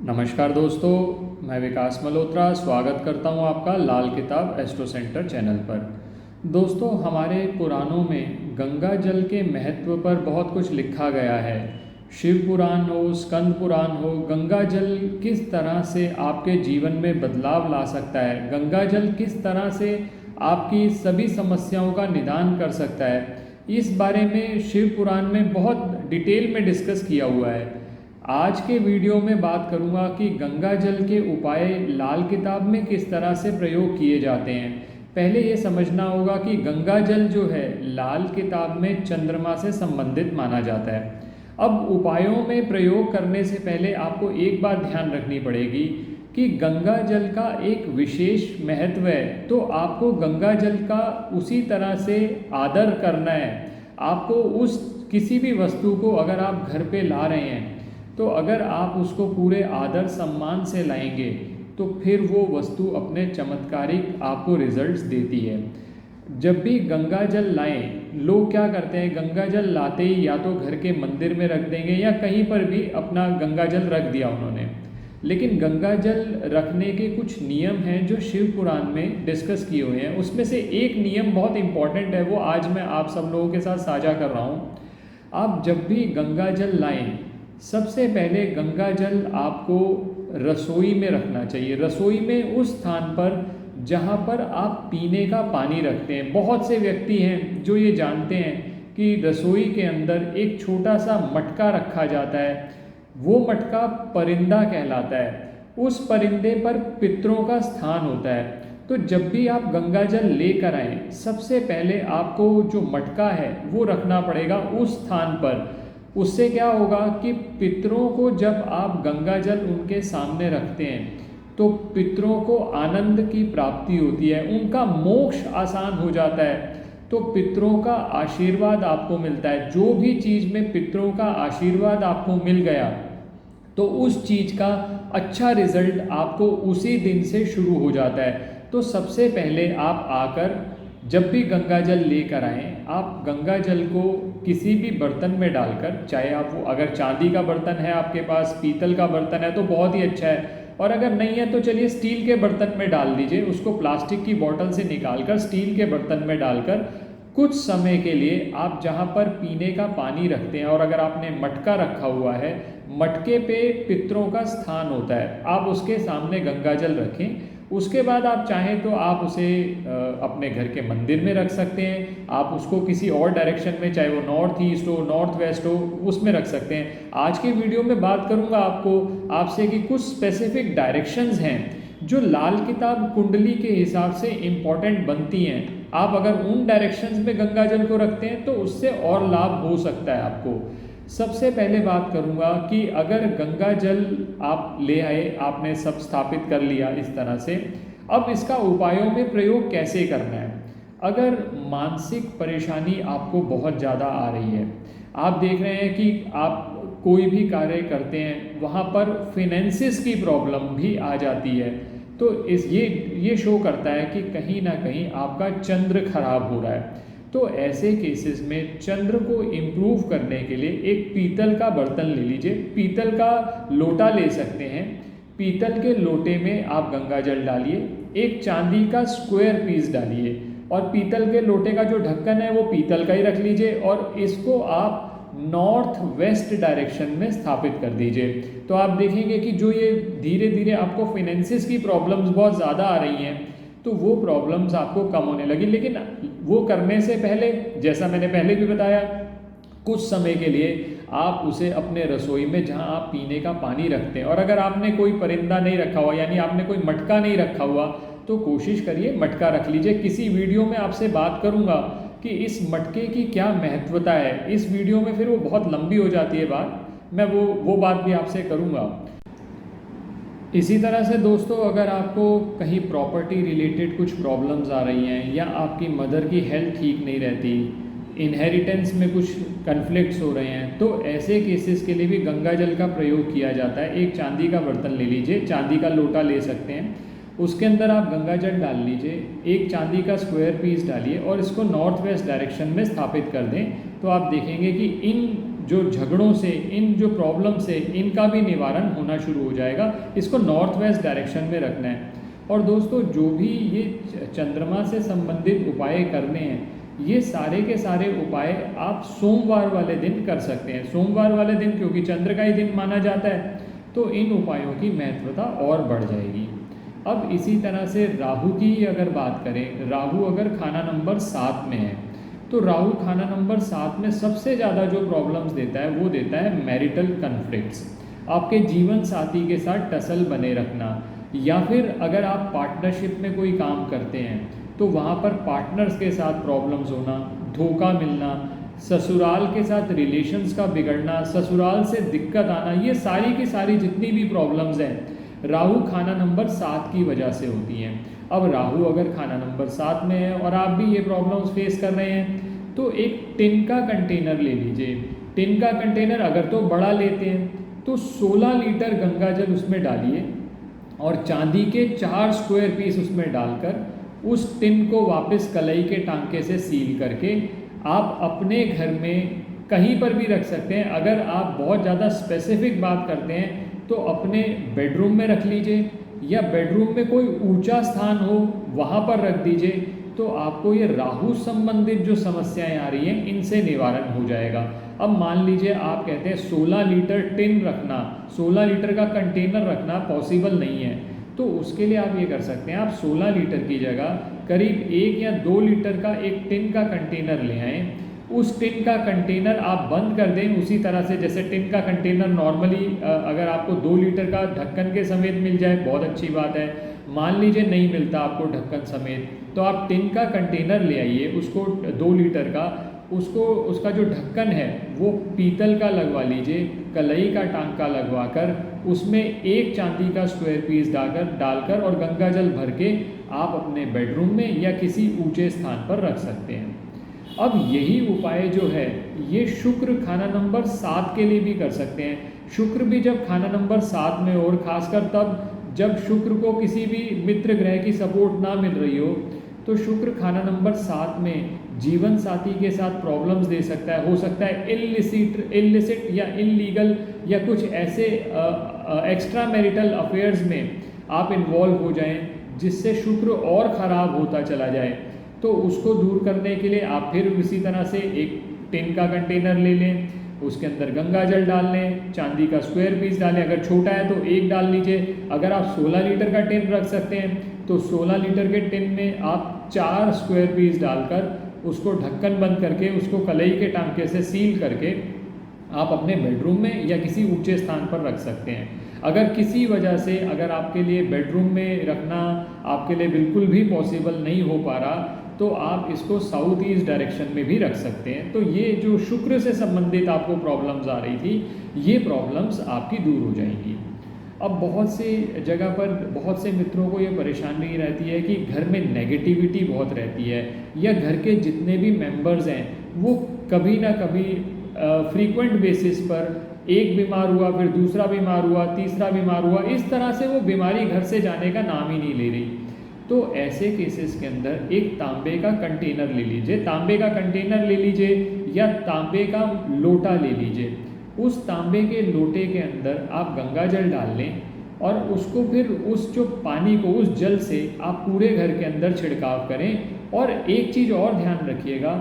नमस्कार दोस्तों, मैं विकास मल्होत्रा स्वागत करता हूं आपका लाल किताब एस्ट्रो सेंटर चैनल पर। दोस्तों, हमारे पुराणों में गंगा जल के महत्व पर बहुत कुछ लिखा गया है। शिव पुराण हो, स्कंद पुराण हो, गंगा जल किस तरह से आपके जीवन में बदलाव ला सकता है, गंगा जल किस तरह से आपकी सभी समस्याओं का निदान कर सकता है, इस बारे में शिव पुराण में बहुत डिटेल में डिस्कस किया हुआ है। आज के वीडियो में बात करूंगा कि गंगा जल के उपाय लाल किताब में किस तरह से प्रयोग किए जाते हैं। पहले ये समझना होगा कि गंगा जल जो है लाल किताब में चंद्रमा से संबंधित माना जाता है। अब उपायों में प्रयोग करने से पहले आपको एक बात ध्यान रखनी पड़ेगी कि गंगा जल का एक विशेष महत्व है, तो आपको गंगा जल का उसी तरह से आदर करना है। आपको उस किसी भी वस्तु को अगर आप घर पे ला रहे हैं तो अगर आप उसको पूरे आदर सम्मान से लाएंगे तो फिर वो वस्तु अपने चमत्कारिक आपको रिजल्ट्स देती है। जब भी गंगा जल लाएं, लोग क्या करते हैं, गंगा जल लाते ही या तो घर के मंदिर में रख देंगे या कहीं पर भी अपना गंगा जल रख दिया उन्होंने। लेकिन गंगा जल रखने के कुछ नियम हैं जो शिव पुराण में डिस्कस किए हुए हैं। उसमें से एक नियम बहुत इंपॉर्टेंट है, वो आज मैं आप सब लोगों के साथ साझा कर रहा हूँ। आप जब भी गंगा जल लाएं, सबसे पहले गंगा जल आपको रसोई में रखना चाहिए। रसोई में उस स्थान पर जहाँ पर आप पीने का पानी रखते हैं। बहुत से व्यक्ति हैं जो ये जानते हैं कि रसोई के अंदर एक छोटा सा मटका रखा जाता है, वो मटका परिंदा कहलाता है। उस परिंदे पर पितरों का स्थान होता है। तो जब भी आप गंगा जल लेकर आएँ, सबसे पहले आपको जो मटका है वो रखना पड़ेगा उस स्थान पर। उससे क्या होगा कि पितरों को जब आप गंगा जल उनके सामने रखते हैं तो पितरों को आनंद की प्राप्ति होती है, उनका मोक्ष आसान हो जाता है। तो पितरों का आशीर्वाद आपको मिलता है। जो भी चीज़ में पितरों का आशीर्वाद आपको मिल गया तो उस चीज़ का अच्छा रिजल्ट आपको उसी दिन से शुरू हो जाता है। तो सबसे पहले आप आकर जब भी गंगा जल लेकर आएँ, आप गंगा जल को किसी भी बर्तन में डालकर, चाहे आप वो अगर चांदी का बर्तन है आपके पास, पीतल का बर्तन है तो बहुत ही अच्छा है, और अगर नहीं है तो चलिए स्टील के बर्तन में डाल दीजिए। उसको प्लास्टिक की बोतल से निकालकर स्टील के बर्तन में डालकर कुछ समय के लिए आप जहाँ पर पीने का पानी रखते हैं, और अगर आपने मटका रखा हुआ है, मटके पे पितरों का स्थान होता है, आप उसके सामने गंगा जल रखें। उसके बाद आप चाहें तो आप उसे अपने घर के मंदिर में रख सकते हैं। आप उसको किसी और डायरेक्शन में, चाहे वो नॉर्थ ईस्ट हो, नॉर्थ वेस्ट हो, उसमें रख सकते हैं। आज के वीडियो में बात करूंगा आपसे कि कुछ स्पेसिफिक डायरेक्शंस हैं जो लाल किताब कुंडली के हिसाब से इम्पॉर्टेंट बनती हैं। आप अगर उन डायरेक्शंस में गंगा जल को रखते हैं तो उससे और लाभ हो सकता है आपको। सबसे पहले बात करूंगा कि अगर गंगा जल आप ले आए, आपने सब स्थापित कर लिया इस तरह से, अब इसका उपायों में प्रयोग कैसे करना है। अगर मानसिक परेशानी आपको बहुत ज़्यादा आ रही है, आप देख रहे हैं कि आप कोई भी कार्य करते हैं वहाँ पर फिनेंसिस की प्रॉब्लम भी आ जाती है, तो ये शो करता है कि कहीं ना कहीं आपका चंद्र खराब हो रहा है। तो ऐसे केसेस में चंद्र को इम्प्रूव करने के लिए एक पीतल का बर्तन ले लीजिए। पीतल का लोटा ले सकते हैं। पीतल के लोटे में आप गंगा जल डालिए, एक चांदी का स्क्वायर पीस डालिए, और पीतल के लोटे का जो ढक्कन है वो पीतल का ही रख लीजिए, और इसको आप नॉर्थ वेस्ट डायरेक्शन में स्थापित कर दीजिए। तो आप देखेंगे कि जो ये धीरे धीरे आपको फाइनेंसिस की प्रॉब्लम्स बहुत ज़्यादा आ रही हैं, तो वो प्रॉब्लम्स आपको कम होने लगी। लेकिन वो करने से पहले, जैसा मैंने पहले भी बताया, कुछ समय के लिए आप उसे अपने रसोई में जहां आप पीने का पानी रखते हैं, और अगर आपने कोई परिंदा नहीं रखा हुआ, यानी आपने कोई मटका नहीं रखा हुआ, तो कोशिश करिए मटका रख लीजिए। किसी वीडियो में आपसे बात करूंगा कि इस मटके की क्या महत्वता है। इस वीडियो में फिर वो बहुत लंबी हो जाती है बात, मैं वो बात भी आपसे करूंगा। इसी तरह से दोस्तों, अगर आपको कहीं प्रॉपर्टी रिलेटेड कुछ प्रॉब्लम्स आ रही हैं, या आपकी मदर की हेल्थ ठीक नहीं रहती, इनहेरिटेंस में कुछ कन्फ्लिक्ट्स हो रहे हैं, तो ऐसे केसेस के लिए भी गंगा जल का प्रयोग किया जाता है। एक चांदी का बर्तन ले लीजिए, चांदी का लोटा ले सकते हैं, उसके अंदर आप गंगा जल डाल लीजिए, एक चांदी का स्क्वायर पीस डालिए और इसको नॉर्थ वेस्ट डायरेक्शन में स्थापित कर दें। तो आप देखेंगे कि इन जो झगड़ों से, इन जो प्रॉब्लम से, इनका भी निवारण होना शुरू हो जाएगा। इसको नॉर्थ वेस्ट डायरेक्शन में रखना है। और दोस्तों जो भी ये चंद्रमा से संबंधित उपाय करने हैं, ये सारे के सारे उपाय आप सोमवार वाले दिन कर सकते हैं। सोमवार वाले दिन क्योंकि चंद्र का ही दिन माना जाता है, तो इन उपायों की महत्वता और बढ़ जाएगी। अब इसी तरह से राहु की अगर बात करें, राहु अगर खाना नंबर 7 में है, तो राहु खाना नंबर 7 में सबसे ज़्यादा जो प्रॉब्लम्स देता है वो देता है मैरिटल कन्फ्लिक्ट्स, आपके जीवन साथी के साथ टसल बने रखना, या फिर अगर आप पार्टनरशिप में कोई काम करते हैं तो वहाँ पर पार्टनर्स के साथ प्रॉब्लम्स होना, धोखा मिलना, ससुराल के साथ रिलेशंस का बिगड़ना, ससुराल से दिक्कत आना, ये सारी की सारी जितनी भी प्रॉब्लम्स हैं राहु खाना नंबर 7 की वजह से होती हैं। अब राहु अगर खाना नंबर 7 में है और आप भी ये प्रॉब्लम्स फेस कर रहे हैं, तो एक टिन का कंटेनर ले लीजिए। टिन का कंटेनर अगर तो बड़ा लेते हैं तो 16 लीटर गंगा जल उसमें डालिए और चांदी के 4 स्क्वायर पीस उसमें डालकर उस टिन को वापस कलाई के टांके से सील करके आप अपने घर में कहीं पर भी रख सकते हैं। अगर आप बहुत ज़्यादा स्पेसिफिक बात करते हैं तो अपने बेडरूम में रख लीजिए, या बेडरूम में कोई ऊंचा स्थान हो वहाँ पर रख दीजिए, तो आपको ये राहु संबंधित जो समस्याएं आ रही हैं इनसे निवारण हो जाएगा। अब मान लीजिए आप कहते हैं 16 लीटर टिन रखना, 16 लीटर का कंटेनर रखना पॉसिबल नहीं है, तो उसके लिए आप ये कर सकते हैं, आप 16 लीटर की जगह करीब 1 या 2 लीटर का एक टिन का कंटेनर ले आएँ। उस टिन का कंटेनर आप बंद कर दें उसी तरह से जैसे टिन का कंटेनर नॉर्मली अगर आपको 2 लीटर का ढक्कन के समेत मिल जाए बहुत अच्छी बात है। मान लीजिए नहीं मिलता आपको ढक्कन समेत, तो आप टिन का कंटेनर ले आइए, उसको 2 लीटर का, उसको उसका जो ढक्कन है वो पीतल का लगवा लीजिए, कलई का टांका लगवा कर उसमें एक चांदी का स्क्वायर पीस डालकर और गंगा जल भर के आप अपने बेडरूम में या किसी ऊंचे स्थान पर रख सकते हैं। अब यही उपाय जो है ये शुक्र खाना नंबर 7 के लिए भी कर सकते हैं। शुक्र भी जब खाना नंबर 7 में, और खासकर तब जब शुक्र को किसी भी मित्र ग्रह की सपोर्ट ना मिल रही हो, तो शुक्र खाना नंबर 7 में जीवन साथी के साथ प्रॉब्लम्स दे सकता है। हो सकता है इलिसिट या इलीगल या कुछ ऐसे एक्स्ट्रा मैरिटल अफेयर्स में आप इन्वॉल्व हो जाएं जिससे शुक्र और ख़राब होता चला जाए। तो उसको दूर करने के लिए आप फिर इसी तरह से एक टिन का कंटेनर ले लें, उसके अंदर गंगा जल डाल लें, चांदी का स्क्वायर पीस डालें, अगर छोटा है तो एक डाल लीजिए। अगर आप 16 लीटर का टिन रख सकते हैं तो 16 लीटर के टिन में आप 4 स्क्वायर पीस डालकर उसको ढक्कन बंद करके उसको कलई के टांके से सील करके आप अपने बेडरूम में या किसी ऊंचे स्थान पर रख सकते हैं। अगर किसी वजह से अगर आपके लिए बेडरूम में रखना आपके लिए बिल्कुल भी पॉसिबल नहीं हो पा रहा, तो आप इसको साउथ ईस्ट डायरेक्शन में भी रख सकते हैं। तो ये जो शुक्र से संबंधित आपको प्रॉब्लम्स आ रही थी, ये प्रॉब्लम्स आपकी दूर हो जाएंगी। अब बहुत सी जगह पर बहुत से मित्रों को ये परेशानी रहती है कि घर में नेगेटिविटी बहुत रहती है, या घर के जितने भी मेंबर्स हैं वो कभी ना कभी फ्रीक्वेंट बेसिस पर एक बीमार हुआ, फिर दूसरा बीमार हुआ, तीसरा बीमार हुआ, इस तरह से वो बीमारी घर से जाने का नाम ही नहीं ले रही। तो ऐसे केसेस के अंदर एक तांबे का कंटेनर ले लीजिए, तांबे का कंटेनर ले लीजिए या तांबे का लोटा ले लीजिए। उस तांबे के लोटे के अंदर आप गंगा जल डाल लें और उसको फिर उस जो पानी को, उस जल से आप पूरे घर के अंदर छिड़काव करें। और एक चीज़ और ध्यान रखिएगा,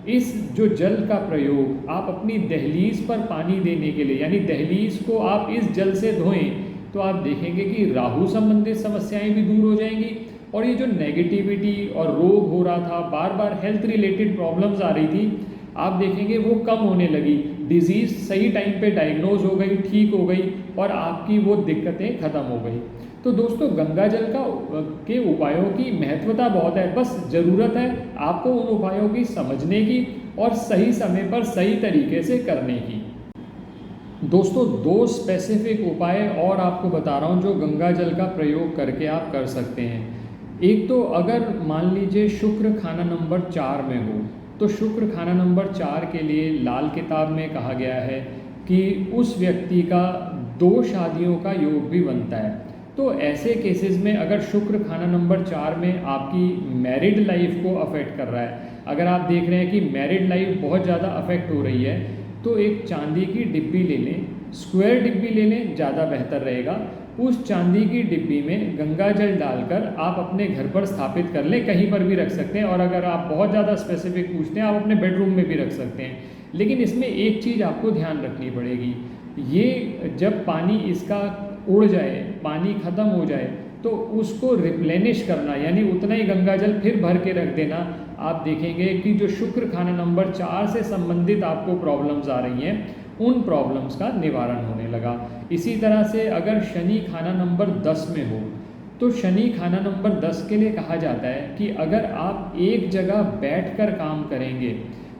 इस जो जल का प्रयोग आप अपनी दहलीज पर पानी देने के लिए, यानी दहलीज को आप इस जल से धोएं, तो आप देखेंगे कि राहु संबंधित समस्याएं भी दूर हो जाएंगी और ये जो नेगेटिविटी और रोग हो रहा था, बार बार हेल्थ रिलेटेड प्रॉब्लम्स आ रही थी, आप देखेंगे वो कम होने लगी। डिजीज़ सही टाइम पे डायग्नोज हो गई, ठीक हो गई और आपकी वो दिक्कतें ख़त्म हो गई। तो दोस्तों गंगा जल के उपायों की महत्वता बहुत है, बस ज़रूरत है आपको उन उपायों की समझने की और सही समय पर सही तरीके से करने की। दोस्तों 2 स्पेसिफिक उपाय और आपको बता रहा हूँ जो गंगा जल का प्रयोग करके आप कर सकते हैं। एक तो अगर मान लीजिए शुक्र खाना नंबर 4 में हो, तो शुक्र खाना नंबर 4 के लिए लाल किताब में कहा गया है कि उस व्यक्ति का 2 शादियों का योग भी बनता है। तो ऐसे केसेस में अगर शुक्र खाना नंबर 4 में आपकी मैरिड लाइफ को अफेक्ट कर रहा है, अगर आप देख रहे हैं कि मैरिड लाइफ बहुत ज़्यादा अफेक्ट हो रही है, तो तो एक चांदी की डिब्बी ले लें, स्क्वायर डिब्बी ले लें, ज़्यादा बेहतर रहेगा। उस चांदी की डिब्बी में गंगा जल डालकर आप अपने घर पर स्थापित कर लें, कहीं पर भी रख सकते हैं, और अगर आप बहुत ज़्यादा स्पेसिफिक पूछते हैं आप अपने बेडरूम में भी रख सकते हैं। लेकिन इसमें एक चीज़ आपको ध्यान रखनी पड़ेगी, ये जब पानी इसका उड़ जाए, पानी ख़त्म हो जाए, तो उसको रिप्लेनिश करना, यानी उतना ही गंगा जल फिर भर के रख देना। आप देखेंगे कि जो शुक्र खाना नंबर 4 से संबंधित आपको प्रॉब्लम्स आ रही हैं, उन प्रॉब्लम्स का निवारण होने लगा। इसी तरह से अगर शनि खाना नंबर 10 में हो, तो शनि खाना नंबर 10 के लिए कहा जाता है कि अगर आप एक जगह बैठकर काम करेंगे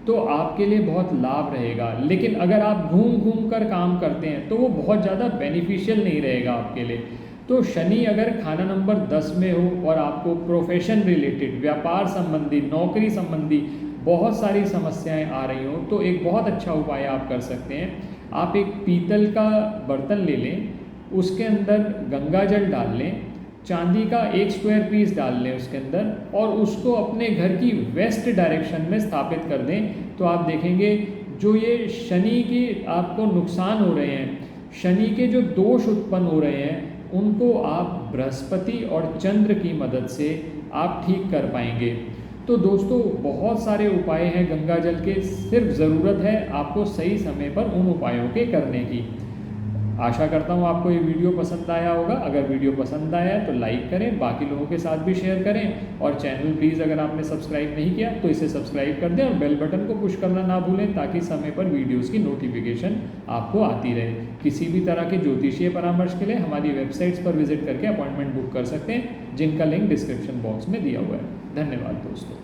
तो आपके लिए बहुत लाभ रहेगा, लेकिन अगर आप घूम घूम कर काम करते हैं तो वो बहुत ज़्यादा बेनिफिशियल नहीं रहेगा आपके लिए। तो शनि अगर खाना नंबर 10 में हो और आपको प्रोफेशन रिलेटेड, व्यापार संबंधी, नौकरी संबंधी बहुत सारी समस्याएं आ रही हो, तो एक बहुत अच्छा उपाय आप कर सकते हैं। आप एक पीतल का बर्तन ले लें, उसके अंदर गंगा जल डाल लें, चांदी का एक स्क्वायर पीस डाल लें उसके अंदर, और उसको अपने घर की वेस्ट डायरेक्शन में स्थापित कर दें। तो आप देखेंगे जो ये शनि की आपको नुकसान हो रहे हैं, शनि के जो दोष उत्पन्न हो रहे हैं, उनको आप बृहस्पति और चंद्र की मदद से आप ठीक कर पाएंगे। तो दोस्तों बहुत सारे उपाय हैं गंगा जल के, सिर्फ ज़रूरत है आपको सही समय पर उन उपायों के करने की। आशा करता हूँ आपको ये वीडियो पसंद आया होगा। अगर वीडियो पसंद आया है तो लाइक करें, बाकी लोगों के साथ भी शेयर करें, और चैनल प्लीज़ अगर आपने सब्सक्राइब नहीं किया तो इसे सब्सक्राइब कर दें और बेल बटन को पुश करना ना भूलें, ताकि समय पर वीडियोस की नोटिफिकेशन आपको आती रहे। किसी भी तरह के ज्योतिषीय परामर्श के लिए हमारी वेबसाइट्स पर विजिट करके अपॉइंटमेंट बुक कर सकते हैं, जिनका लिंक डिस्क्रिप्शन बॉक्स में दिया हुआ है। धन्यवाद दोस्तों।